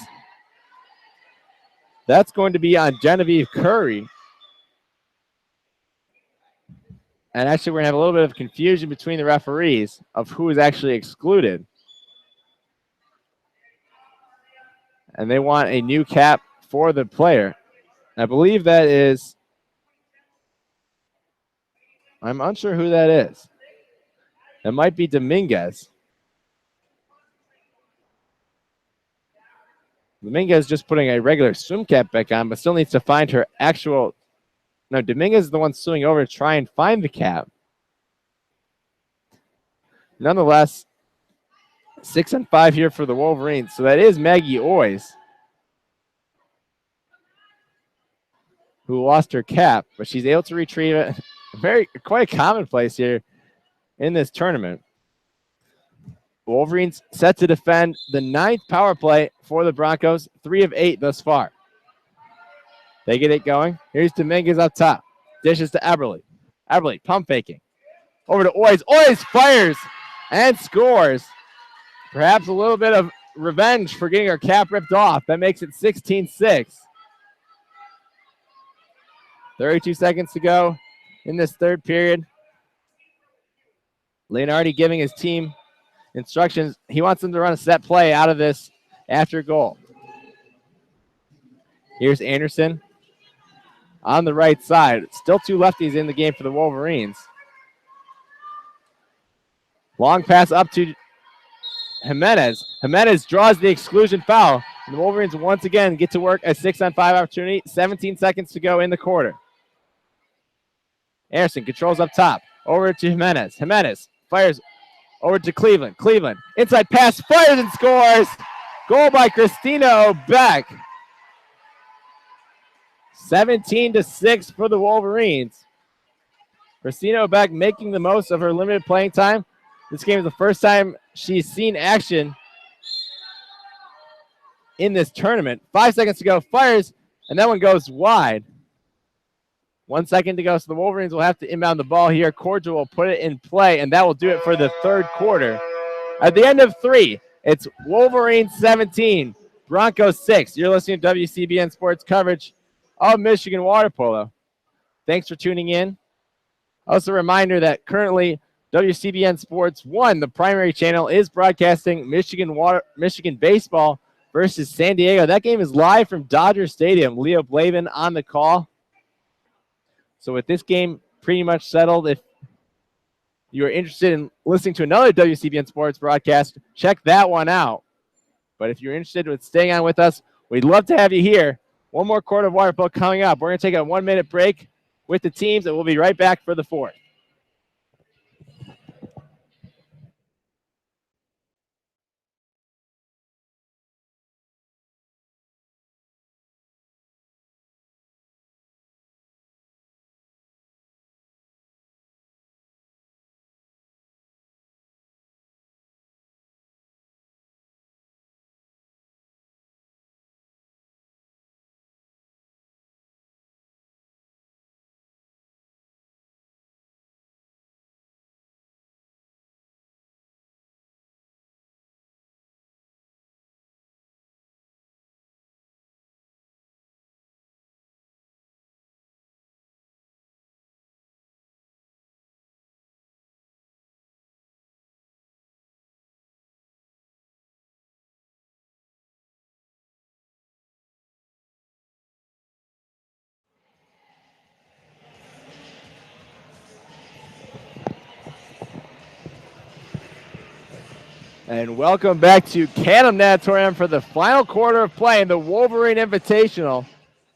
S1: That's going to be on Genevieve Curry. And actually, we're going to have a little bit of confusion between the referees of who is actually excluded. And they want a new cap for the player. I believe that is, I'm unsure who that is. It might be Dominguez. Dominguez just putting a regular swim cap back on, but still needs to find her actual. No, Dominguez is the one swimming over to try and find the cap. Nonetheless, 6-5 here for the Wolverines. So that is Maggie Oys, who lost her cap, but she's able to retrieve it. Quite a commonplace here in this tournament. Wolverines set to defend the 9th power play for the Broncos, 3 of 8 thus far. They get it going. Here's Dominguez up top. Dishes to Eberle. Eberle pump faking. Over to Oys. Oys fires and scores. Perhaps a little bit of revenge for getting her cap ripped off. That makes it 16-6. 32 seconds to go in this third period. Leonardi giving his team instructions. He wants them to run a set play out of this after goal. Here's Anderson on the right side. Still 2 lefties in the game for the Wolverines. Long pass up to Jimenez. Jimenez draws the exclusion foul. And the Wolverines once again get to work a 6-on-5 opportunity. 17 seconds to go in the quarter. Anderson controls up top. Over to Jimenez. Jimenez fires over to Cleveland. Cleveland inside pass, fires and scores. Goal by Christina O'Beck. 17-6 for the Wolverines. Christina O'Beck making the most of her limited playing time. This game is the first time she's seen action in this tournament. 5 seconds to go, fires, and that one goes wide. 1 second to go, so the Wolverines will have to inbound the ball here. Cordial will put it in play, and that will do it for the third quarter. At the end of 3, it's Wolverines 17, Broncos 6. You're listening to WCBN Sports coverage of Michigan water polo. Thanks for tuning in. Also a reminder that currently WCBN Sports 1, the primary channel, is broadcasting Michigan baseball versus San Diego. That game is live from Dodger Stadium. Leo Blavin on the call. So with this game pretty much settled, if you are interested in listening to another WCBN Sports broadcast, check that one out. But if you're interested in staying on with us, we'd love to have you here. One more quarter of water polo coming up. We're going to take a 1-minute break with the teams, and we'll be right back for the fourth. And welcome back to Canham Natatorium for the final quarter of play in the Wolverine Invitational.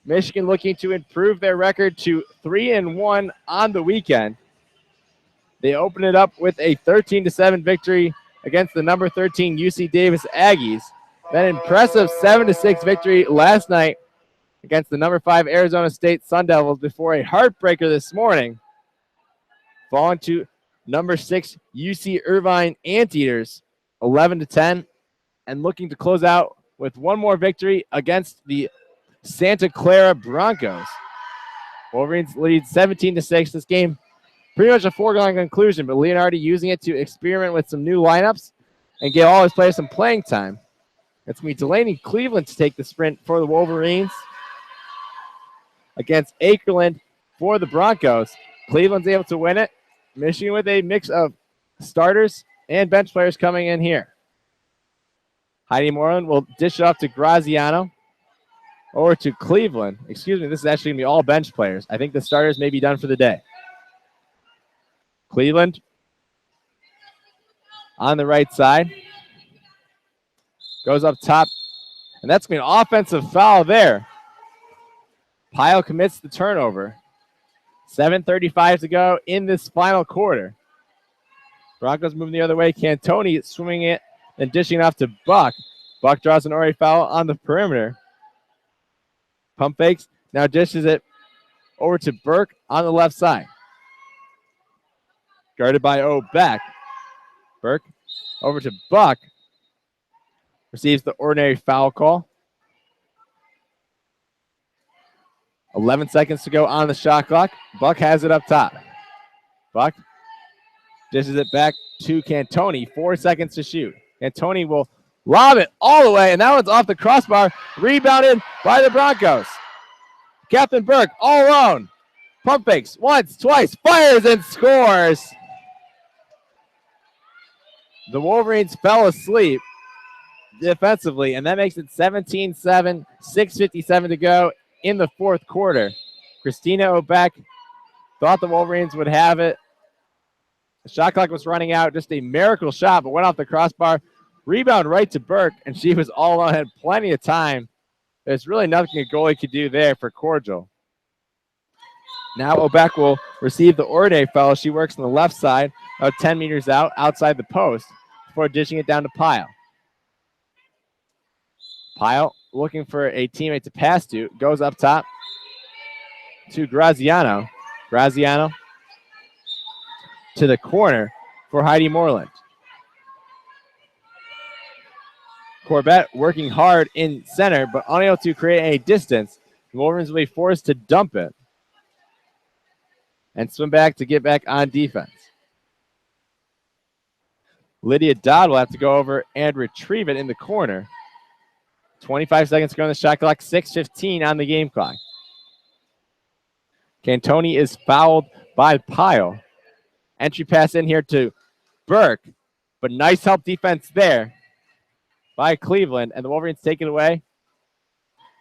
S1: Michigan looking to improve their record to 3-1 on the weekend. They open it up with a 13-7 victory against the number 13 UC Davis Aggies. That impressive 7-6 victory last night against the number 5 Arizona State Sun Devils before a heartbreaker this morning, falling to number 6 UC Irvine Anteaters 11-10, and looking to close out with one more victory against the Santa Clara Broncos. Wolverines lead 17-6. This game pretty much a foregone conclusion, but Leonardi using it to experiment with some new lineups and give all his players some playing time. It's going to be Delaney Cleveland to take the sprint for the Wolverines against Akerland for the Broncos. Cleveland's able to win it. Michigan with a mix of starters and bench players coming in here. Heidi Moreland will dish it off to Graziano. Over to Cleveland. Excuse me, this is actually going to be all bench players. I think the starters may be done for the day. Cleveland on the right side. Goes up top. And that's going to be an offensive foul there. Pyle commits the turnover. 7:35 to go in this final quarter. Broncos moving the other way. Cantoni swimming it and dishing it off to Buck. Buck draws an Ori foul on the perimeter. Pump fakes. Now dishes it over to Burke on the left side. Guarded by O'Beck. Burke over to Buck. Receives the ordinary foul call. 11 seconds to go on the shot clock. Buck has it up top. Buck dishes it back to Cantoni. 4 seconds to shoot. Cantoni will lob it all the way, and that one's off the crossbar. Rebounded by the Broncos. Captain Burke all alone. Pump fakes once, twice, fires and scores. The Wolverines fell asleep defensively, and that makes it 17-7, 6:57 to go in the fourth quarter. Christina O'Beck thought the Wolverines would have it. The shot clock was running out. Just a miracle shot, but went off the crossbar. Rebound right to Burke, and she was all alone, had plenty of time. There's really nothing a goalie could do there for Cordial. Now O'Beck will receive the ordinary foul. She works on the left side, about 10 meters out, outside the post, before dishing it down to Pyle. Pyle looking for a teammate to pass to, goes up top to Graziano. Graziano to the corner for Heidi Moreland. Corbett working hard in center, but unable to create any distance. The Wolverines will be forced to dump it and swim back to get back on defense. Lydia Dodd will have to go over and retrieve it in the corner. 25 seconds to go on the shot clock, 6:15 on the game clock. Cantoni is fouled by Pyle. Entry pass in here to Burke, but nice help defense there by Cleveland, and the Wolverines take it away.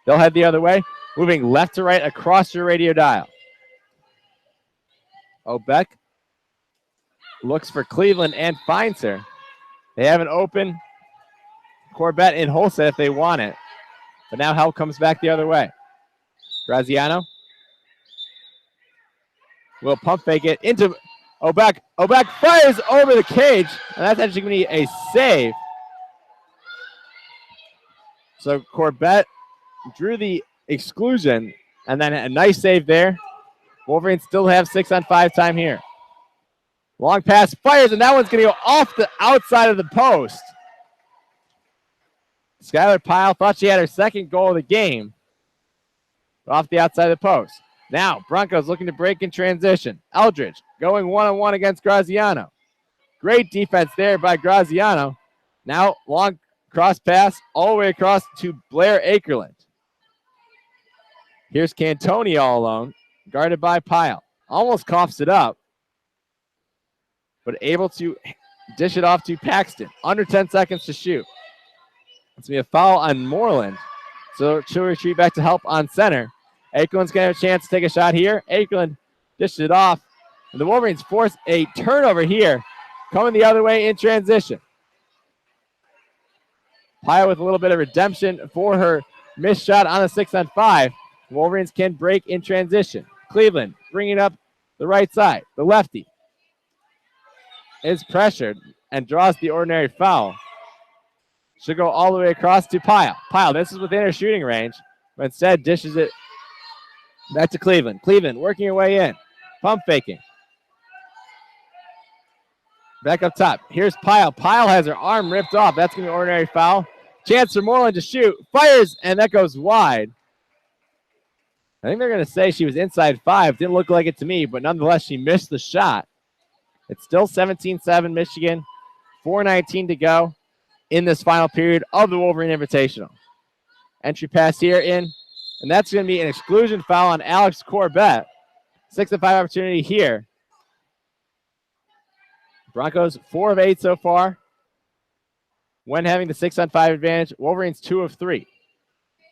S1: They'll head the other way, moving left to right across your radio dial. O'Beck looks for Cleveland and finds her. They have an open Corbett in Holstead if they want it. But now help comes back the other way. Graziano will pump fake it into Obeck. Obeck fires over the cage, and that's actually going to be a save. So Corbett drew the exclusion, and then a nice save there. Wolverines still have 6-on-5 time here. Long pass fires, and that one's going to go off the outside of the post. Skylar Pyle thought she had her second goal of the game. Off the outside of the post. Now, Broncos looking to break in transition. Eldridge going one-on-one against Graziano. Great defense there by Graziano. Now, long cross pass all the way across to Blair Akerland. Here's Cantoni all alone, guarded by Pyle. Almost coughs it up, but able to dish it off to Paxton. Under 10 seconds to shoot. It's going to be a foul on Moreland. So she'll retreat back to help on center. Akerland's going to have a chance to take a shot here. Akerland dished it off. And the Wolverines force a turnover here. Coming the other way in transition. Pyle with a little bit of redemption for her missed shot on a 6-on-5. Wolverines can break in transition. Cleveland bringing up the right side. The lefty is pressured and draws the ordinary foul. Should go all the way across to Pyle. Pyle, this is within her shooting range, but instead dishes it back to Cleveland. Cleveland working her way in. Pump faking. Back up top. Here's Pyle. Pyle has her arm ripped off. That's going to be an ordinary foul. Chance for Moreland to shoot. Fires, and that goes wide. I think they're going to say she was inside 5. Didn't look like it to me, but nonetheless, she missed the shot. It's still 17-7 Michigan. 4:19 to go in this final period of the Wolverine Invitational. Entry pass here in, and that's going to be an exclusion foul on Alex Corbett. 6-5 opportunity here. Broncos 4 of 8 so far. When having the 6-on-5 advantage, Wolverines 2 of 3.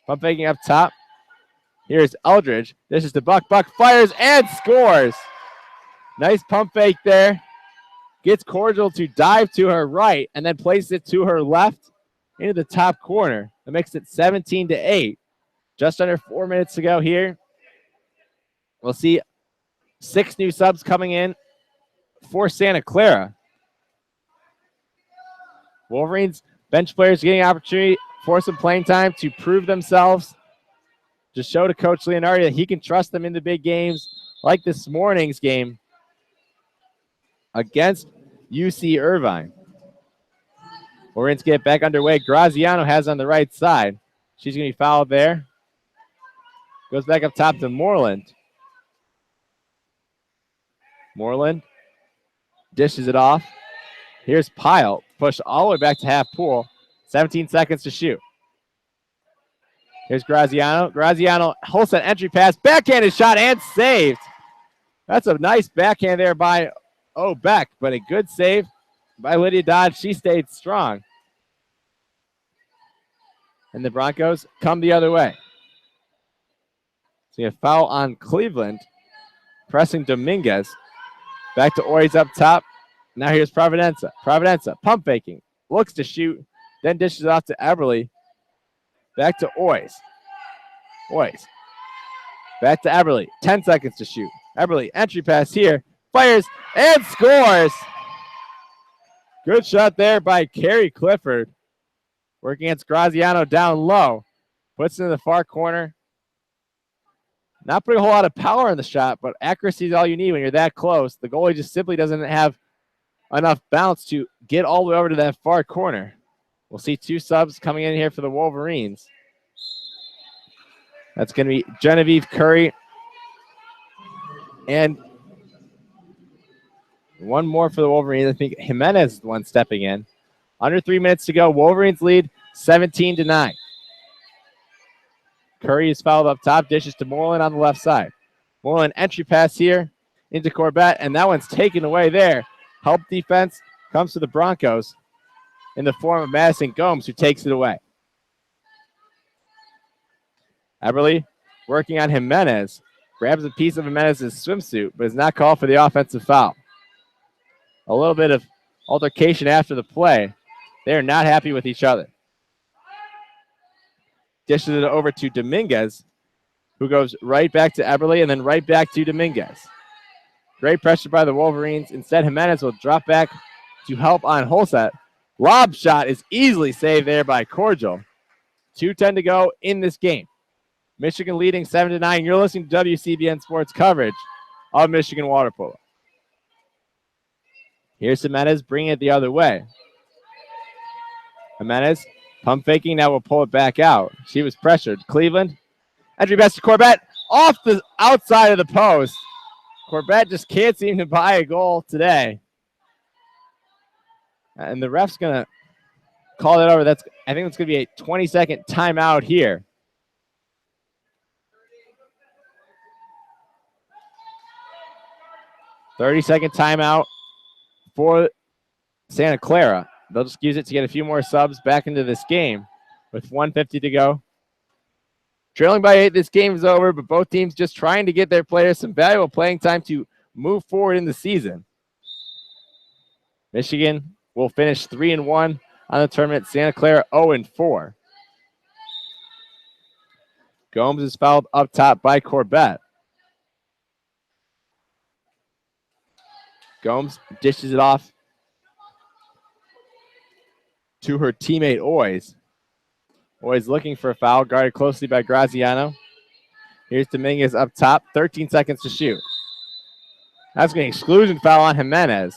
S1: Pump faking up top. Here's Eldridge. This is the Buck. Buck fires and scores. Nice pump fake there. Gets Cordial to dive to her right and then places it to her left into the top corner. That makes it 17-8. Just under 4 minutes to go here. We'll see 6 new subs coming in for Santa Clara. Wolverines bench players getting an opportunity for some playing time to prove themselves. Just show to Coach Leonardi that he can trust them in the big games like this morning's game against UC Irvine. Wolverines get back underway. Graziano has on the right side. She's going to be fouled there. Goes back up top to Moreland. Moreland dishes it off. Here's Pyle. Push all the way back to half pool. 17 seconds to shoot. Here's Graziano. Graziano holds that entry pass. Backhanded shot and saved. That's a nice backhand there by Beck, but a good save by Lydia Dodge. She stayed strong. And the Broncos come the other way. So you have foul on Cleveland. Pressing Dominguez. Back to Oys up top. Now here's Providenza. Providenza pump faking. Looks to shoot. Then dishes off to Eberly. Back to Oys. Oys. Back to Eberly. 10 seconds to shoot. Eberly, entry pass here. Fires and scores. Good shot there by Carrie Clifford. Working against Graziano down low. Puts it in the far corner. Not putting a whole lot of power in the shot, but accuracy is all you need when you're that close. The goalie just simply doesn't have enough bounce to get all the way over to that far corner. We'll see 2 subs coming in here for the Wolverines. That's going to be Genevieve Curry and one more for the Wolverines. I think Jimenez is the one stepping in. Under 3 minutes to go. Wolverines lead 17-9. Curry is fouled up top. Dishes to Moreland on the left side. Moreland entry pass here into Corbett, and that one's taken away there. Help defense comes to the Broncos in the form of Madison Gomes, who takes it away. Eberly working on Jimenez. Grabs a piece of Jimenez's swimsuit, but is not called for the offensive foul. A little bit of altercation after the play. They are not happy with each other. dishes it over to Dominguez, who goes right back to Eberle and then right back to Dominguez. Great pressure by the Wolverines. Instead, Jimenez will drop back to help on Holset. Lob shot is easily saved there by Cordial. 2:10 to go in this game. Michigan leading 7-9. You're listening to WCBN Sports coverage of Michigan water polo. Here's Jimenez bringing it the other way. Jimenez pump faking, now will pull it back out. She was pressured. Cleveland, entry pass to Corbett off the outside of the post. Corbett just can't seem to buy a goal today. And the ref's going to call it over. I think it's going to be a 20-second timeout here. "30-second timeout for Santa Clara. They'll just use it to get a few more subs back into this game with 1:50 to go. Trailing by 8, this game is over, but both teams just trying to get their players some valuable playing time to move forward in the season. Michigan will finish 3-1 on the tournament. Santa Clara 0-4. Gomes is fouled up top by Corbett. Gomes dishes it off to her teammate Oys. Oys looking for a foul, guarded closely by Graziano. Here's Dominguez up top, 13 seconds to shoot. That's going to be an exclusion foul on Jimenez.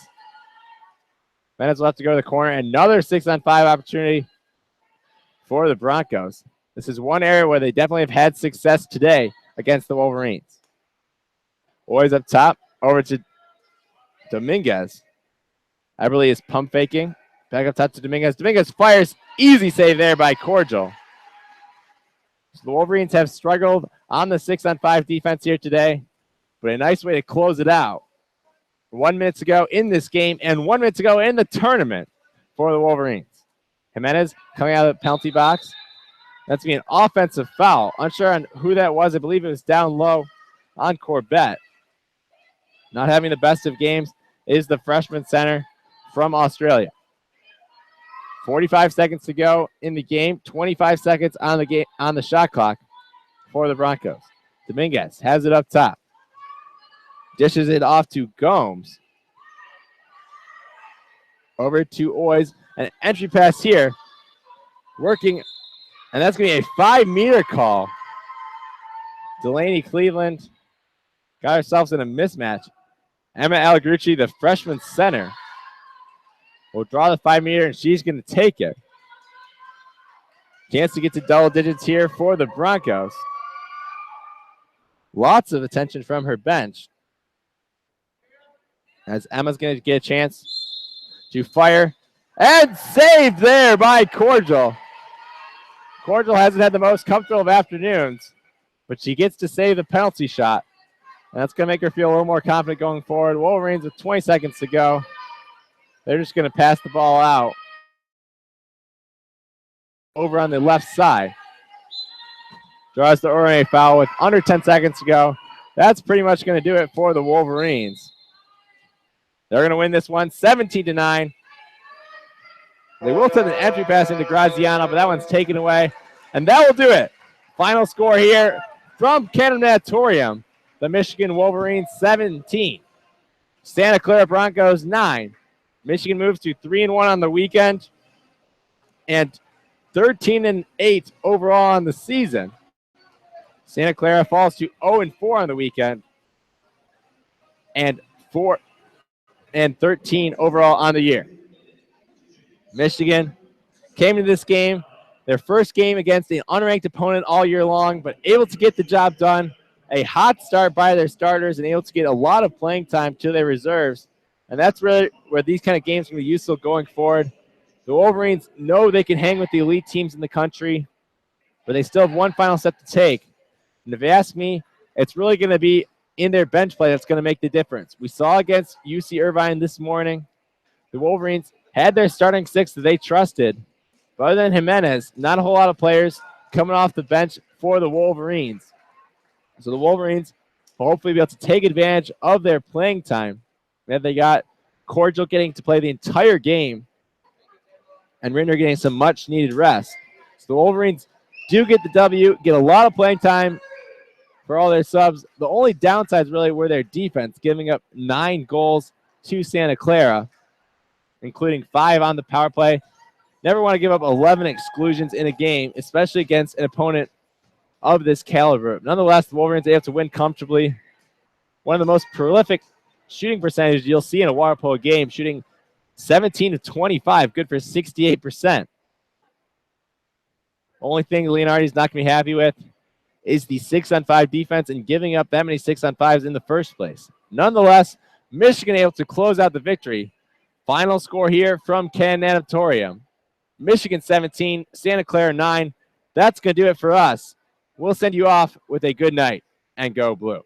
S1: Jimenez will have to go to the corner. Another 6-on-5 opportunity for the Broncos. This is one area where they definitely have had success today against the Wolverines. Oys up top, over to Dominguez. Eberle is pump faking. Back up top to Dominguez. Dominguez fires. Easy save there by Cordial. So the Wolverines have struggled on the 6-on-5 defense here today, but a nice way to close it out. 1 minute to go in this game and 1 minute to go in the tournament for the Wolverines. Jimenez coming out of the penalty box. That's going to be an offensive foul. Unsure on who that was. I believe it was down low on Corbett. Not having the best of games is the freshman center from Australia. 45 seconds to go in the game. 25 seconds on the shot clock for the Broncos. Dominguez has it up top. Dishes it off to Gomes. Over to Oys. An entry pass here. Working. And that's going to be a 5-meter call. Delaney Cleveland got herself in a mismatch. Emma Allegrucci, the freshman center, will draw the 5-meter, and she's going to take it. Chance to get to double digits here for the Broncos. Lots of attention from her bench, as Emma's going to get a chance to fire. And saved there by Cordial. Cordial hasn't had the most comfortable of afternoons, but she gets to save the penalty shot. And that's going to make her feel a little more confident going forward. Wolverines with 20 seconds to go. They're just going to pass the ball out over on the left side. Draws the Orne foul with under 10 seconds to go. That's pretty much going to do it for the Wolverines. They're going to win this one 17-9. They will send an entry pass into Graziano, but that one's taken away. And that will do it. Final score here from Candidatorium. The Michigan Wolverines 17. Santa Clara Broncos 9. Michigan moves to 3-1 on the weekend and 13-8 overall on the season. Santa Clara falls to 0-4 on the weekend and 4-13 overall on the year. Michigan came to this game, their first game against an unranked opponent all year long, but able to get the job done. A hot start by their starters and able to get a lot of playing time to their reserves. And that's really where these kind of games can be useful going forward. The Wolverines know they can hang with the elite teams in the country, but they still have one final step to take. And if you ask me, it's really going to be in their bench play that's going to make the difference. We saw against UC Irvine this morning, the Wolverines had their starting six that they trusted. But other than Jimenez, not a whole lot of players coming off the bench for the Wolverines. So the Wolverines will hopefully be able to take advantage of their playing time. And they got Cordial getting to play the entire game and Rinder getting some much-needed rest. So the Wolverines do get the W, get a lot of playing time for all their subs. The only downsides really were their defense, giving up 9 goals to Santa Clara, including 5 on the power play. Never want to give up 11 exclusions in a game, especially against an opponent of this caliber. Nonetheless, the Wolverines able to win comfortably. One of the most prolific shooting percentages you'll see in a water polo game, shooting 17 to 25, good for 68%. Only thing Leonardi's not going to be happy with is the 6-on-5 defense and giving up that many 6-on-5s in the first place. Nonetheless, Michigan able to close out the victory. Final score here from Can Natatorium. Michigan 17, Santa Clara 9. That's going to do it for us. We'll send you off with a good night and go blue.